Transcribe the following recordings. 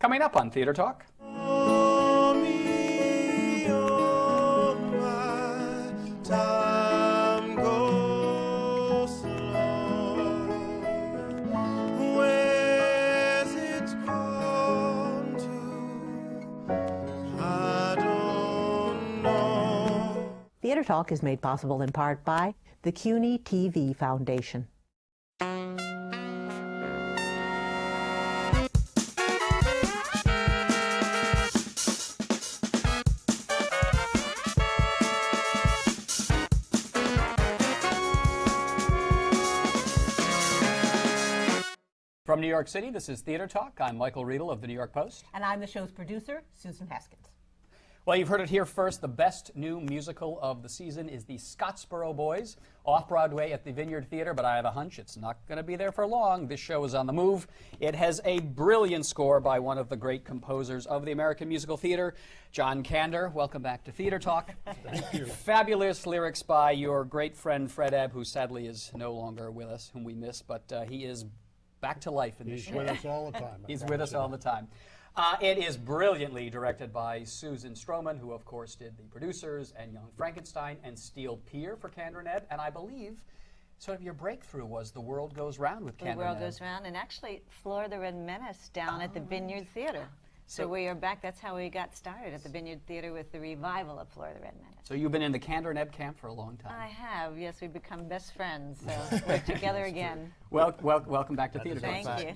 Coming up on Theater Talk. Theater Talk is made possible in part by the CUNY TV Foundation. From New York City, this is Theater Talk. I'm Michael Riedel of the New York Post. And I'm the show's producer, Susan Haskins. Well, you've heard it here first. The best new musical of the season is the Scottsboro Boys, off-Broadway at the Vineyard Theater, but I have a hunch it's not going to be there for long. This show is on the move. It has a brilliant score by one of the great composers of the American musical theater, John Kander. Welcome back to Theater Talk. Thank you. Fabulous lyrics by your great friend Fred Ebb, who sadly is no longer with us, whom we miss, but he is back to life in this show. He's with us all the time. He's with us all the time. It is brilliantly directed by Susan Stroman, who of course did The Producers and Young Frankenstein and Steel Pier for Kander Ebb. And I believe sort of your breakthrough was The World Goes Round with Kander Ebb. The World Goes Round, and actually Flora the Red Menace down at the Vineyard Theater. So we are back. That's how we got started at the Vineyard Theater with the revival of Flora the Red Menace. So you've been in the Kander Ebb camp for a long time. I have, yes. We've become best friends, so we're together again. Welcome back to Theater Talk. Thank you.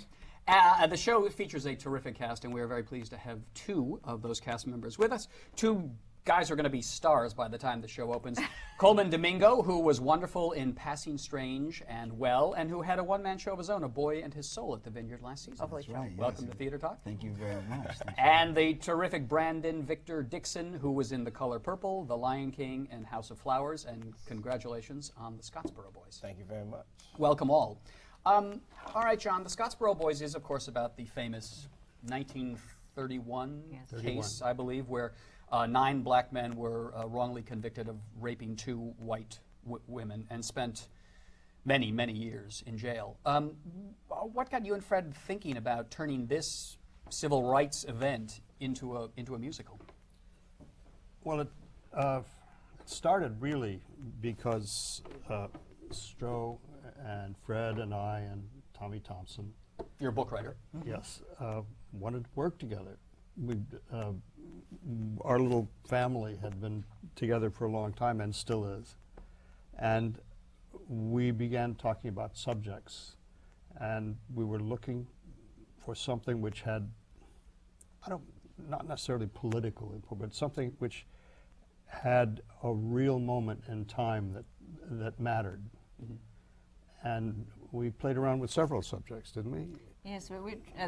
The show features a terrific cast, and we are very pleased to have two of those cast members with us. Two guys who are going to be stars by the time the show opens. Colman Domingo, who was wonderful in Passing Strange and Well, and who had a one-man show of his own, A Boy and His Soul, at the Vineyard last season. That's right, Welcome yes. to Theater Talk. Thank you very much. And the terrific Brandon Victor Dixon, who was in The Color Purple, The Lion King, and House of Flowers, and congratulations on the Scottsboro Boys. Thank you very much. Welcome all. All right, John, the Scottsboro Boys is, of course, about the famous 1931 case, I believe, where 9 black men were wrongly convicted of raping 2 white women and spent many, many years in jail. What got you and Fred thinking about turning this civil rights event into a musical? Well, it started really because Stro and Fred and I and Tommy Thompson, You're a book writer. yes, wanted to work together. Our little family had been together for a long time and still is. And we began talking about subjects. And we were looking for something which had, not necessarily political input, but something which had a real moment in time that mattered. Mm-hmm. And we played around with several subjects, didn't we? Yes,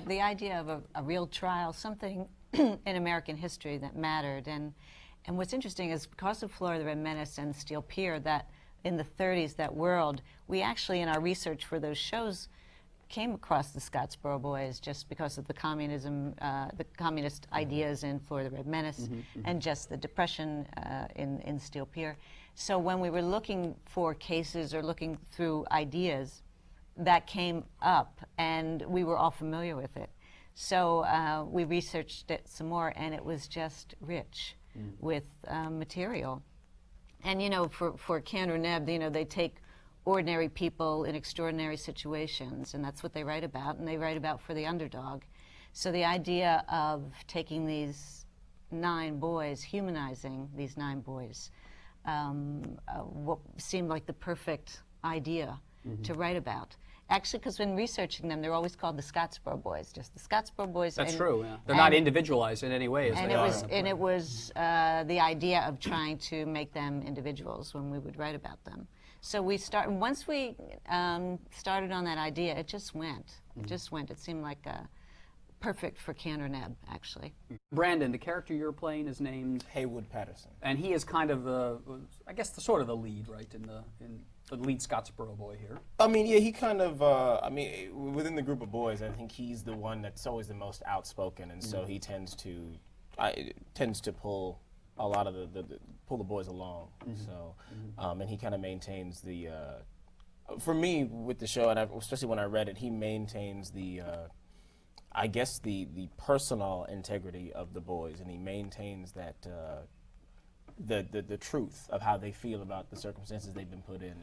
the idea of a real trial, something in American history that mattered. And what's interesting is because of Flora the Red Menace and Steel Pier, that in the 30s, that world, we actually, in our research for those shows, came across the Scottsboro Boys just because of the communism, the communist ideas in Flora the Red Menace, and just the Depression in Steel Pier. So when we were looking for cases or looking through ideas, that came up, and we were all familiar with it. So we researched it some more, and it was just rich with material. And you know, for Kander Ebb, you know, they take ordinary people in extraordinary situations, and that's what they write about, and they write about for the underdog. So the idea of taking these 9 boys, humanizing these 9 boys, what seemed like the perfect idea to write about. Actually, because when researching them, they're always called the Scottsboro Boys, just the Scottsboro Boys. That's true, yeah. They're not individualized in any way as they are. And it was the idea of trying to make them individuals when we would write about them. So once we started on that idea, it just went. It just went. It seemed like perfect for Kander Ebb, actually. Brandon, the character you're playing is named Haywood Patterson. And he is kind of the, I guess, sort of the lead, right, in the lead Scottsboro boy here. I mean, yeah, he kind of, within the group of boys, I think he's the one that's always the most outspoken, and so he tends to pull a lot of pull the boys along. So, and he kind of maintains the, for me with the show, and especially when I read it, he maintains the I guess the personal integrity of the boys, and he maintains that the truth of how they feel about the circumstances they've been put in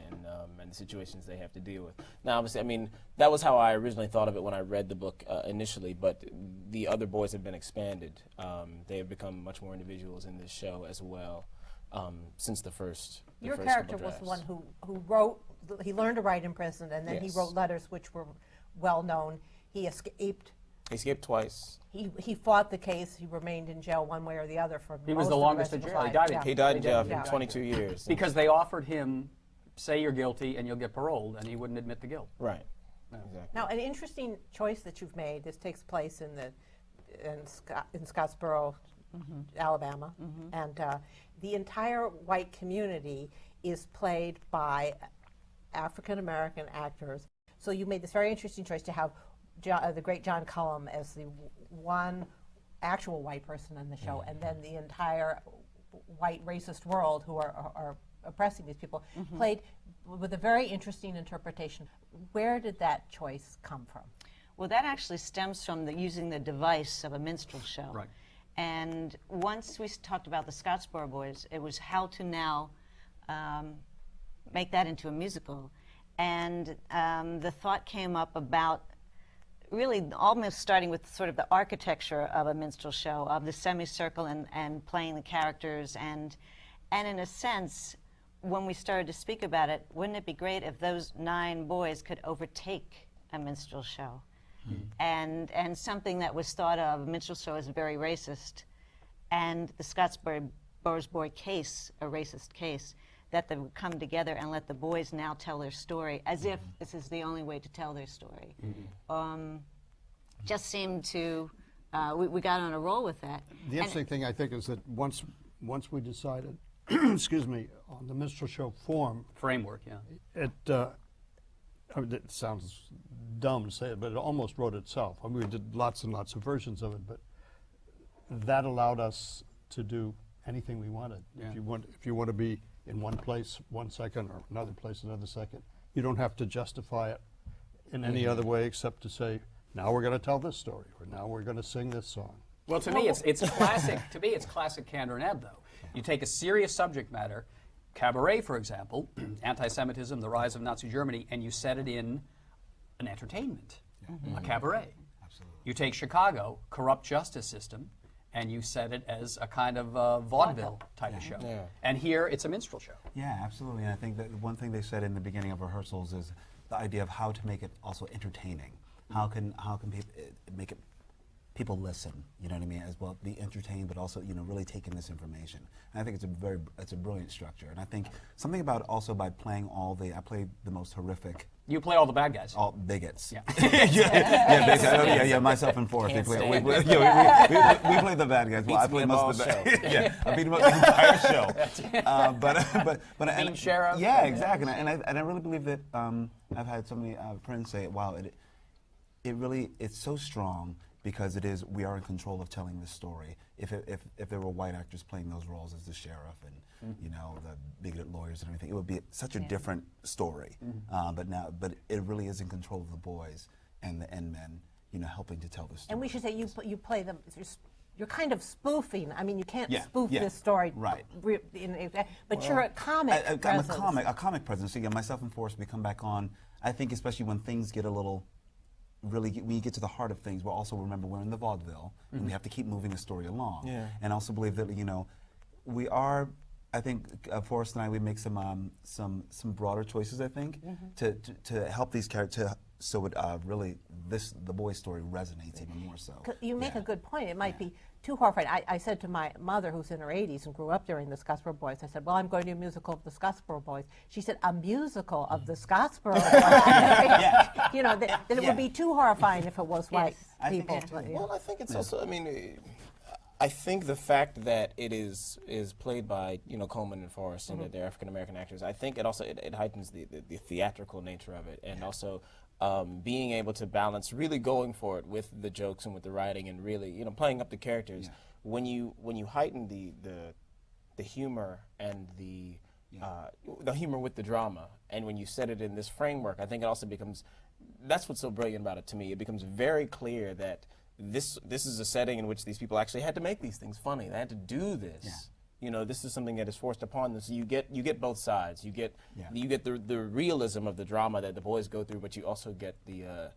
and the situations they have to deal with. Now, obviously, I mean, that was how I originally thought of it when I read the book initially, but the other boys have been expanded. They have become much more individuals in this show as well since the first Your first character couple was the drafts. one who wrote, he learned to write in prison, and then Yes. he wrote letters which were well known. He escaped. He escaped twice. He fought the case. He remained in jail one way or the other for He was most the of longest rest in of his jail. He life. died in- Yeah. He died in jail Yeah. for 22 years. Because they offered him, say you're guilty and you'll get paroled, and he wouldn't admit the guilt. Right. Exactly. Now, an interesting choice that you've made. This takes place in Scottsboro, Alabama, and the entire white community is played by African American actors. So you made this very interesting choice to have the great John Cullum as the one actual white person in the show, and then the entire white racist world who are oppressing these people, played with a very interesting interpretation. Where did that choice come from? Well, that actually stems from using the device of a minstrel show. Right. And once we talked about the Scottsboro Boys, it was how to now make that into a musical. And the thought came up about really almost starting with sort of the architecture of a minstrel show, of the semicircle and playing the characters. And in a sense, when we started to speak about it, wouldn't it be great if those 9 boys could overtake a minstrel show? And something that was thought of, a minstrel show, as very racist, and the Scottsboro Boy case, a racist case, that they would come together and let the boys now tell their story as if this is the only way to tell their story. Just seemed to, we got on a roll with that. The interesting thing, I think, is that once we decided, excuse me, on the minstrel show form, Framework, yeah. I mean, it sounds dumb to say it, but it almost wrote itself. I mean, we did lots and lots of versions of it, but that allowed us to do anything we wanted. Yeah. If you want to be in one place 1 second or another place another second, you don't have to justify it in any other way except to say, now we're going to tell this story, or now we're going to sing this song. Well, to me, it's classic. To me, it's classic Kander Ebb, though. You take a serious subject matter, cabaret, for example, anti-Semitism, the rise of Nazi Germany, and you set it in an entertainment, a cabaret. Absolutely. You take Chicago, corrupt justice system, and you set it as a kind of vaudeville type of show. Yeah. And here, it's a minstrel show. Yeah, absolutely. And I think that one thing they said in the beginning of rehearsals is the idea of how to make it also entertaining. How can make it people listen? You know what I mean? As well, be entertained, but also really take in this information. And I think it's a brilliant structure. And I think something about also by playing I play the most horrific. You play all the bad guys. All bigots. Yeah. Yeah, myself and Forrest. We play the bad guys. Well, I play most of the bad. Yeah, I beat them up the entire show. But Mean sheriff. Yeah, exactly. And I really believe that I've had so many friends say, "Wow, it's so strong." Because we are in control of telling this story. If there were white actors playing those roles as the sheriff and the bigoted lawyers and everything, it would be such a different story. But it really is in control of the boys and the end men, helping to tell the story. And we should say you play them. You're kind of spoofing. I mean, you can't Yeah, spoof yeah, this story, right. But you're a comic I'm presence. a comic presence. So yeah, myself and Forrest, we come back on. I think especially when things get a little. When you get to the heart of things, we'll also remember we're in the vaudeville, and we have to keep moving the story along. Yeah. And also believe that we are. I think Forrest and I, we make some broader choices. I think to help these characters, so it really the boy's story resonates even more so. You make a good point. It might be too horrifying. I said to my mother, who's in her 80s and grew up during the Scottsboro Boys, I said, well, I'm going to do a musical of the Scottsboro Boys. She said, a musical of the Scottsboro Boys. That it would be too horrifying if it was white I think people. so, too. Well, I think it's also, I think the fact that it is played by Colman and Forrest and that they're African American actors, I think it also it heightens the theatrical nature of it, and also being able to balance really going for it with the jokes and with the writing and really playing up the characters. Yeah. When you heighten the humor and the humor with the drama, and when you set it in this framework, I think it also becomes, that's what's so brilliant about it to me. It becomes very clear that this is a setting in which these people actually had to make these things funny. They had to do this. Yeah. You know, this is something that is forced upon them. So you get both sides. You get the realism of the drama that the boys go through, but you also get the.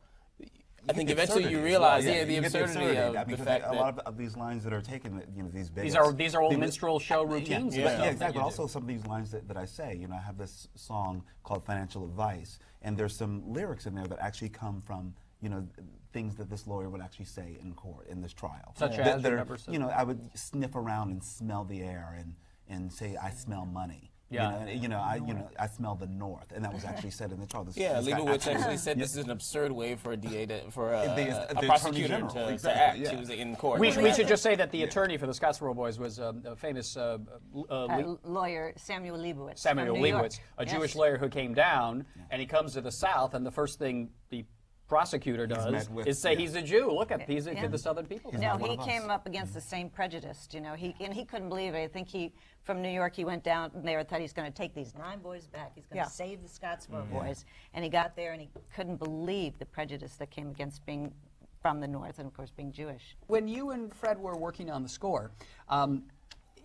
I think eventually you realize the absurdity of the fact that a lot of these lines that are taken, you know, these big. These are old minstrel show routines. Yeah, and stuff that exactly. you But do. also some of these lines that I say. You know, I have this song called "Financial Advice," and there's some lyrics in there that actually come from, you know, things that this lawyer would actually say in court in this trial. Such That- as, that are, remember some? you know, I would sniff around and smell the air and say I smell money. Yeah. I smell the north, and that was actually said in the trial. This guy Leibowitz actually said this is an absurd way for a DA to, for a Attorney prosecutor General, to exactly, act. yeah. He was in court. We should just say that the attorney for the Scottsboro Boys was a famous Lawyer Samuel Leibowitz. Samuel from New York. Leibowitz, a Yes. Jewish lawyer who came down, and he comes to the South, and the first thing the prosecutor does met with- is say yeah. he's a Jew. Look at he's Yeah. the Southern people. No, not one he of us. came up against the same prejudice. You know, he couldn't believe it. I think from New York, he went down there and thought he's going to take these 9 boys back. He's going to save the Scottsboro Boys. And he got there and he couldn't believe the prejudice that came against being from the North and, of course, being Jewish. When you and Fred were working on the score,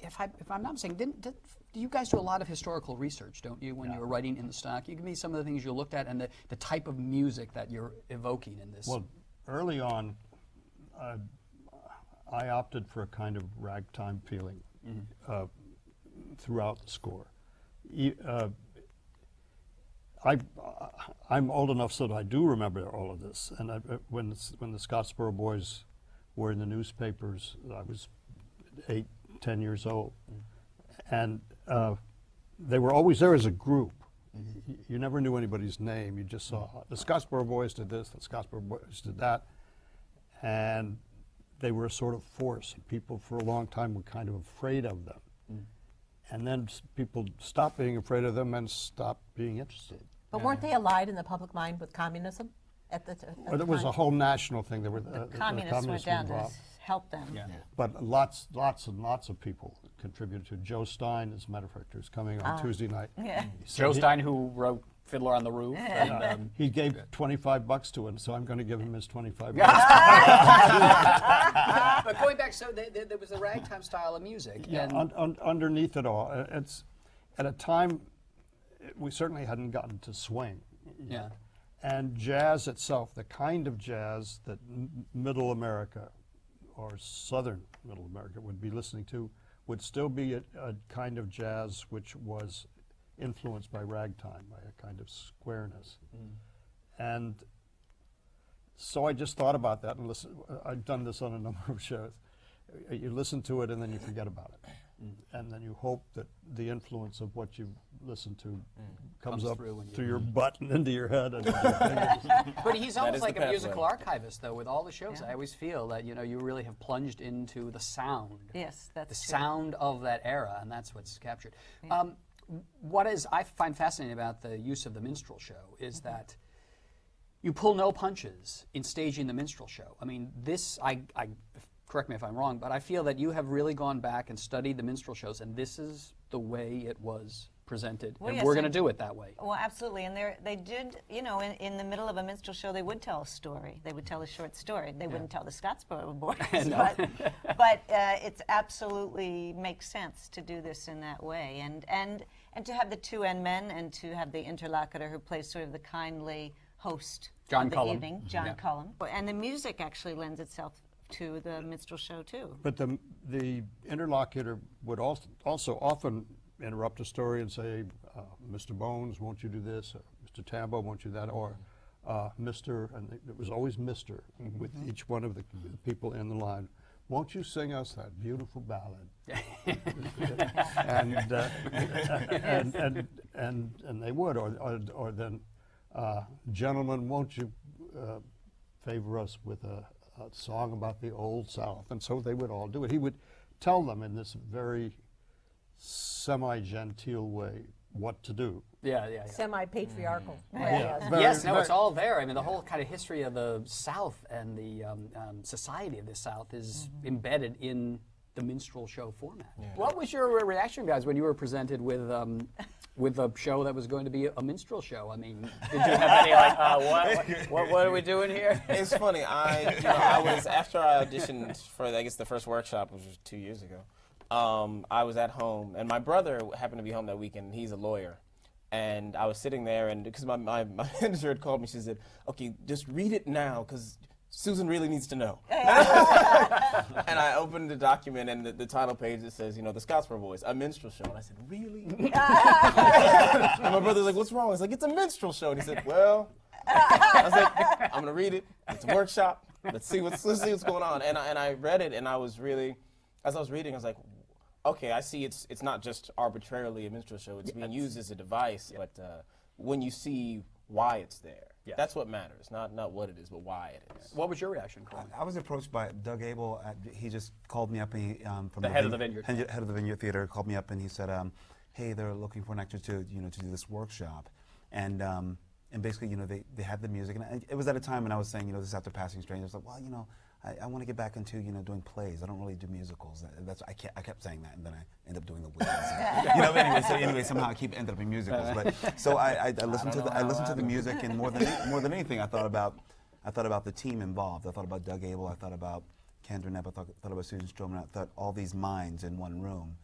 if I'm not mistaken, do you guys do a lot of historical research, don't you, when you were writing in the stock? You give me some of the things you looked at and the type of music that you're evoking in this. Well, early on, I opted for a kind of ragtime feeling throughout the score. I'm old enough so that I do remember all of this. And when the Scottsboro Boys were in the newspapers, I was 8, 10 years old. And they were always there as a group. You never knew anybody's name. You just saw the Scottsboro Boys did this, the Scottsboro Boys did that. And they were a sort of force. People for a long time were kind of afraid of them. And then people stopped being afraid of them and stopped being interested. But weren't they allied in the public mind with communism at the Well, there was a whole national thing. There were the Communists went down to involved. help them. Yeah. But lots and lots of people contributed to. Joe Stein, as a matter of fact, who's coming on Tuesday night. Yeah. Joe Stein, who wrote Fiddler on the Roof. And, He gave $25 to him, so I'm going to give him his $25. but going back, so there was a ragtime style of music. Yeah, and underneath it all, it's at a time we certainly hadn't gotten to swing. yeah. And jazz itself, the kind of jazz that Middle America or Southern Middle America would be listening to, would still be a kind of jazz which was influenced by ragtime, by a kind of squareness. And so I just thought about that and listen. I've done this on a number of shows. You listen to it and then you forget about it. And then you hope that the influence of what you listen to comes up through when you- through your butt and into your head. And into your fingers. But he's almost is the like a pathway. musical archivist, though, with all the shows. I always feel that you really have plunged into the sound. Yes, that's the true. sound of that era, and that's what's captured. What I find fascinating about the use of the minstrel show is that you pull no punches in staging the minstrel show. I mean, correct me if I'm wrong, but I feel that you have really gone back and studied the minstrel shows, and this is the way it was presented, Well, and yes, we're going to and- do it that way. Well, absolutely, and they did, in the middle of a minstrel show, they would tell a story. They would tell a short story. They wouldn't tell the Scottsboro Boys, but it absolutely makes sense to do this in that way, and to have the 2 end men, and to have the interlocutor who plays sort of the kindly host John of the Cullum. evening, John Yeah. Cullum, and the music actually lends itself to the minstrel show too. But the interlocutor would also often interrupt a story and say, Mr. Bones, won't you do this? Or, Mr. Tambo, won't you that? Or Mr., and it was always Mr. with each one of the people in the line. Won't you sing us that beautiful ballad? and they would, or then, gentlemen, won't you favor us with a song about the Old South? And so they would all do it. He would tell them in this very semi-genteel way what to do. Yeah. Semi-patriarchal. Yes, no, it's all there. I mean, the whole kind of history of the South and the society of the South is embedded in the minstrel show format. Yeah. What was your reaction, guys, when you were presented with a show that was going to be a minstrel show? I mean, did you have any like, what are we doing here? It's funny. I was after I auditioned for I guess the first workshop, which was 2 years ago. I was at home, and my brother happened to be home that weekend. He's a lawyer. And I was sitting there, and because my manager had called me, she said, "Okay, just read it now, because Susan really needs to know." And I opened the document, and the title page, it says, the Scottsboro Boys, a minstrel show. And I said, "Really?" And my brother's like, "What's wrong?" I was like, "It's a minstrel show." And he said, "Well," I was like, "I'm gonna read it. It's a workshop. Let's see what's going on." And I read it, and I was really, as I was reading, I was like, okay, I see it's not just arbitrarily a minstrel show. It's being used as a device, but when you see why it's there, that's what matters. Not what it is, but why it is. What was your reaction, Colman? I was approached by Doug Abel. He just called me up, and he, from the head of the Vineyard. Head of the Vineyard Theater, called me up, and he said, "Hey, they're looking for an actor to to do this workshop," and basically, they had the music, and it was at a time when I was saying, this is after Passing Strangers. Like, well, I want to get back into doing plays. I don't really do musicals. I kept saying that, and then I ended up doing the Wiz. Anyway, somehow I ended up in musicals. But so I listened to the music, and more than anything, I thought about the team involved. I thought about Doug Abel. I thought about Kander Ebb. I thought about Susan Stroman. I thought all these minds in one room.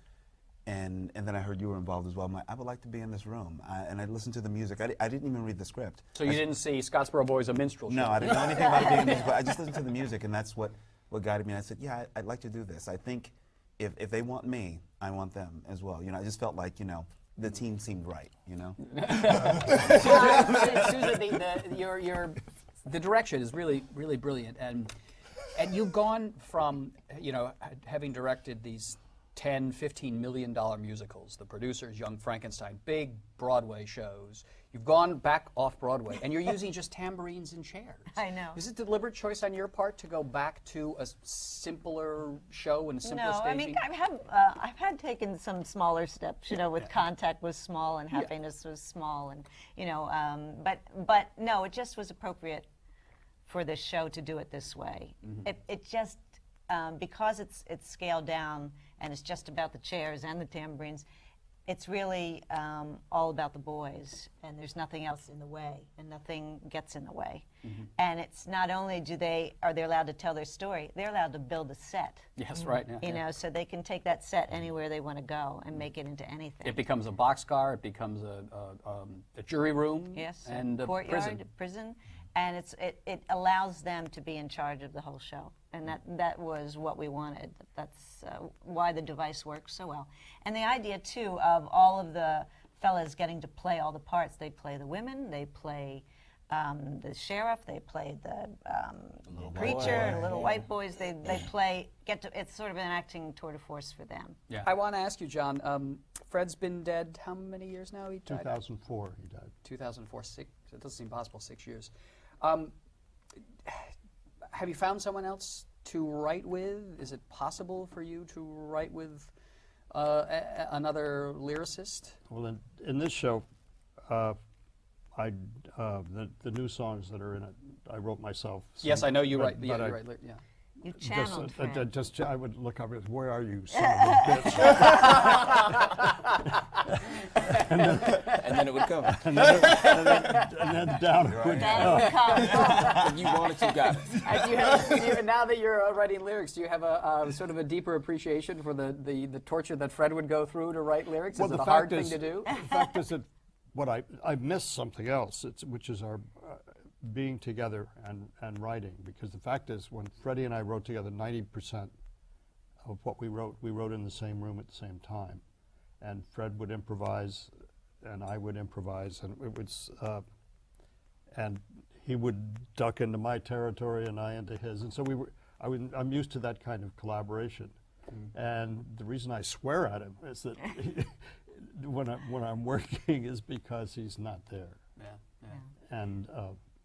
And then I heard you were involved as well. I'm like, I would like to be in this room. And I listened to the music. I didn't even read the script. So you didn't see Scottsboro Boys, a minstrel show? No, I didn't know anything about it being a musical. I just listened to the music, and that's what guided me. And I said, yeah, I'd like to do this. I think if they want me, I want them as well. I just felt like, the team seemed right, Susan, the direction is really, really brilliant. And you've gone from, having directed these $10, $15 million musicals, the producers, Young Frankenstein, big Broadway shows. You've gone back off Broadway, and you're using just tambourines and chairs. I know. Is it a deliberate choice on your part to go back to a simpler show and simpler staging? No, I mean, I've had taken some smaller steps. With Contact was small and Happiness was small, and but no, it just was appropriate for this show to do it this way. Mm-hmm. It just because it's scaled down and it's just about the chairs and the tambourines, it's really all about the boys, and there's nothing else in the way, and nothing gets in the way. Mm-hmm. And it's not only are they allowed to tell their story, they're allowed to build a set. Yes, right. Yeah, so they can take that set anywhere they want to go and make it into anything. It becomes a boxcar, it becomes a jury room, yes, and a courtyard, prison. And it allows them to be in charge of the whole show, and that was what we wanted. That's why the device works so well. And the idea too of all of the fellas getting to play all the parts. They play the women, they play the sheriff, they play the preacher, and little white boys. They play. It's sort of an acting tour de force for them. Yeah. I want to ask you, John. Fred's been dead how many years now? He died. 2004. He died. 2004. It doesn't seem possible. 6 years. Have you found someone else to write with? Is it possible for you to write with another lyricist? Well, in this show, the new songs that are in it, I wrote myself. Yes, I know you write. But Yeah, you write. Yeah. You channeled Fred. I would look up, where are you, son of a bitch? and then it would come. and then down it would go. You want it, you got it. Now that you're writing lyrics, do you have a sort of a deeper appreciation for the torture that Fred would go through to write lyrics? Well, is it a hard thing to do? The fact is that I missed something else, which is our being together and writing, because the fact is, when Freddie and I wrote together, 90% of what we wrote in the same room at the same time, and Fred would improvise and I would improvise, and it was and he would duck into my territory and I into his, and so I'm used to that kind of collaboration. And the reason I swear at him is that when I'm working is because he's not there. Yeah. And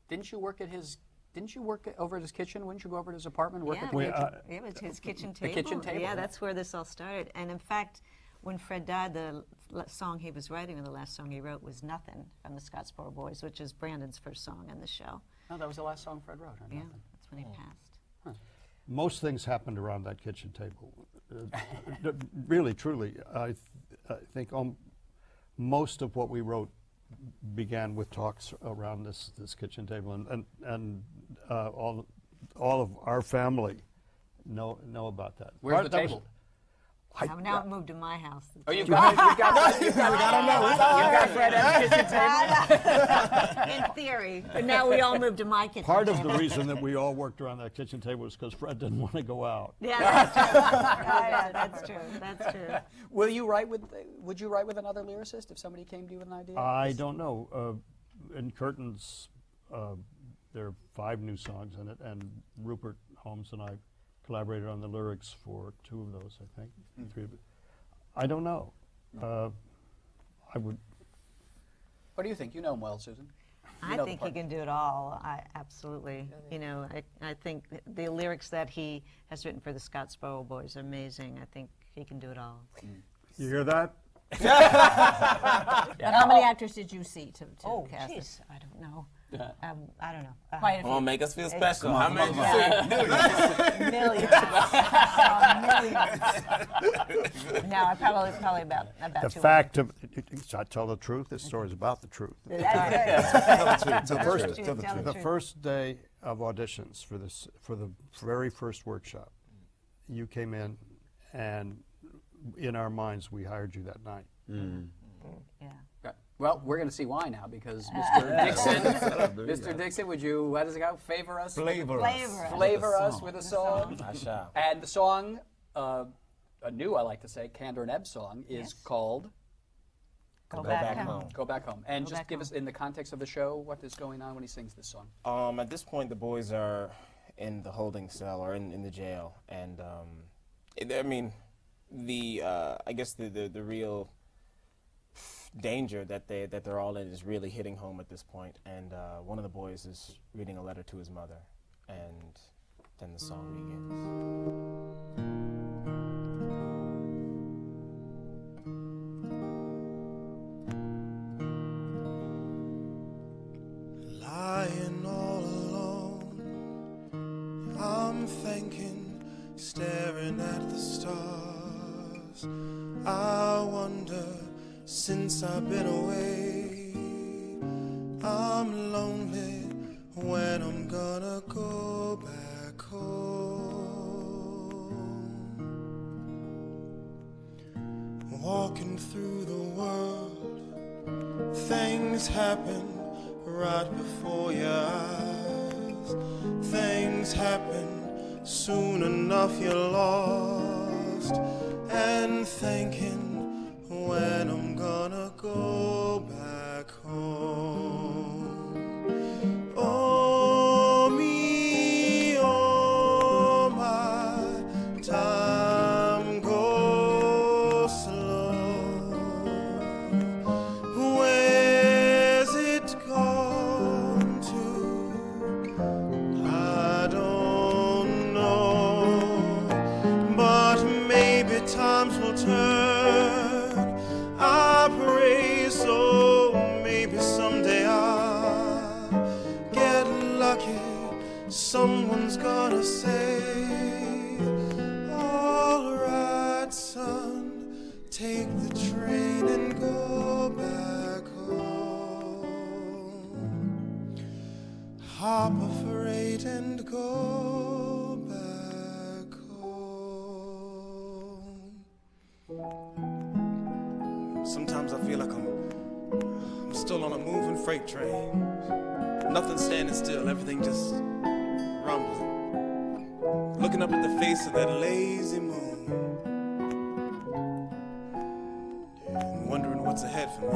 Didn't you work over at his kitchen? Wouldn't you go over to his apartment and work at the it was his kitchen table. The kitchen table. Yeah, that's where this all started. And in fact, when Fred died, the song he was writing, or the last song he wrote, was Nothing from the Scottsboro Boys, which is Brandon's first song in the show. Oh, that was the last song Fred wrote. Yeah, that's when he passed. most things happened around that kitchen table. really, truly, I think most of what we wrote began with talks around this kitchen table, and all of our family know about that. Where's the That was- table? Now it moved to my house. You've got Fred Ebb's kitchen table. In theory, but now we all moved to my kitchen. Part of the reason that we all worked around that kitchen table was because Fred didn't want to go out. Yeah, that's true. Yeah, that's true. That's true. Would you write with another lyricist if somebody came to you with an idea? I don't know. In Curtains, there are 5 new songs in it, and Rupert Holmes and I collaborated on the lyrics for 2 of those, I think. 3 of it. I don't know. I would. What do you think? You know him well, Susan. You I know the think he part. can do it all. Absolutely. You know, I think the lyrics that he has written for the Scottsboro Boys are amazing. I think he can do it all. You hear that? How many actors did you see to Oh, cast? jeez, I don't know. Yeah. I don't know. Quite a Come on, few. make us feel special. How many did you see? Millions. No, I probably about The 200. fact of, I tell the truth, this story is about the truth. That's Tell the Tell truth. the Tell the truth. truth. The first day of auditions for the very first workshop, you came in, and in our minds, we hired you that night. Yeah. Okay. Well, we're going to see why now, because Mr. Dixon, Mr. Dixon, would you, how does it go? Favor us? Flavor us. Flavor us with a song. I shall. And the song, a new, I like to say, Kander Ebb song, is Yes. called Go Back back Home. home. Go Back Home. And Go just Back give us, in the context of the show, what is going on when he sings this song. At this point, the boys are in the holding cell or in the jail, and I mean, I guess the real danger that they're all in is really hitting home at this point. And one of the boys is reading a letter to his mother, and then the song begins. Lying all alone, I'm thinking, staring at the stars. I wonder, since I've been away, I'm lonely when I'm gonna go back home. Walking through the world, things happen right before your eyes. Things happen, soon enough you're lost, and thinking when I'm gonna go back home. Oh me, oh my, time goes slow. Where's it gone to? I don't know, but maybe times will turn. I pray so, maybe someday I'll get lucky. Someone's gonna say, all right, son, take the train and go back home. Hop a freight and go back home. Sometimes I feel like I'm still on a moving freight train. Nothing's standing still, everything just rumbling. Looking up at the face of that lazy moon, and wondering what's ahead for me.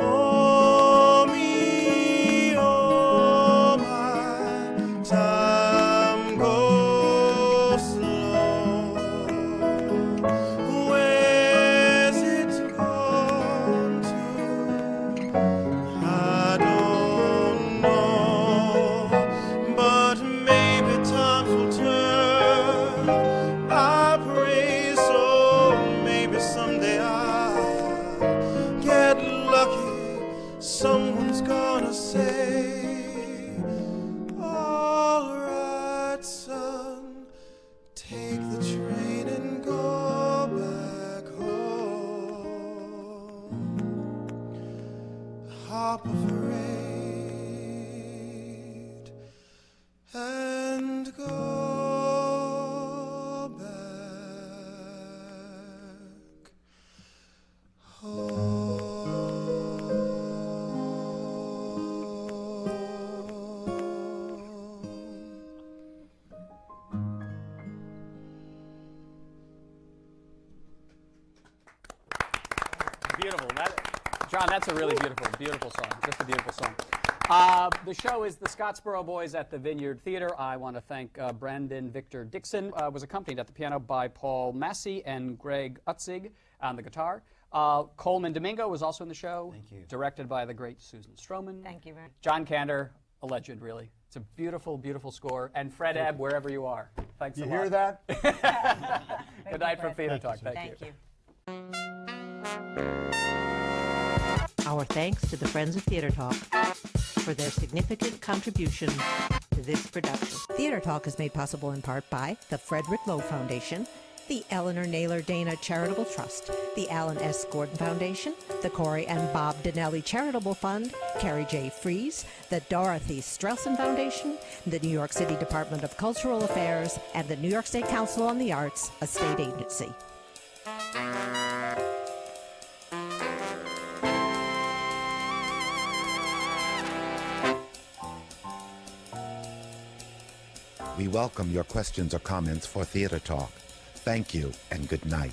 Oh me, oh my, time goes slow. Where's it gone to? I don't know, but maybe times will turn. I pray so, maybe John, that's a really beautiful song. Just a beautiful song. The show is the Scottsboro Boys at the Vineyard Theater. I want to thank Brandon Victor Dixon. Was accompanied at the piano by Paul Massey and Greg Utzig on the guitar. Colman Domingo was also in the show. Thank you. Directed by the great Susan Stroman. Thank you very much. John Kander, a legend, really. It's a beautiful, beautiful score. And Fred Ebb, wherever you are. Thanks a lot. You hear that? Good night from Theater Talk. Thank you. Our thanks to the Friends of Theater Talk for their significant contribution to this production. Theater Talk is made possible in part by the Frederick Lowe Foundation, the Eleanor Naylor Dana Charitable Trust, the Alan S. Gordon Foundation, the Corey and Bob Donnelly Charitable Fund, Carrie J. Fries, the Dorothy Strelson Foundation, the New York City Department of Cultural Affairs, and the New York State Council on the Arts, a state agency. We welcome your questions or comments for Theater Talk. Thank you and good night.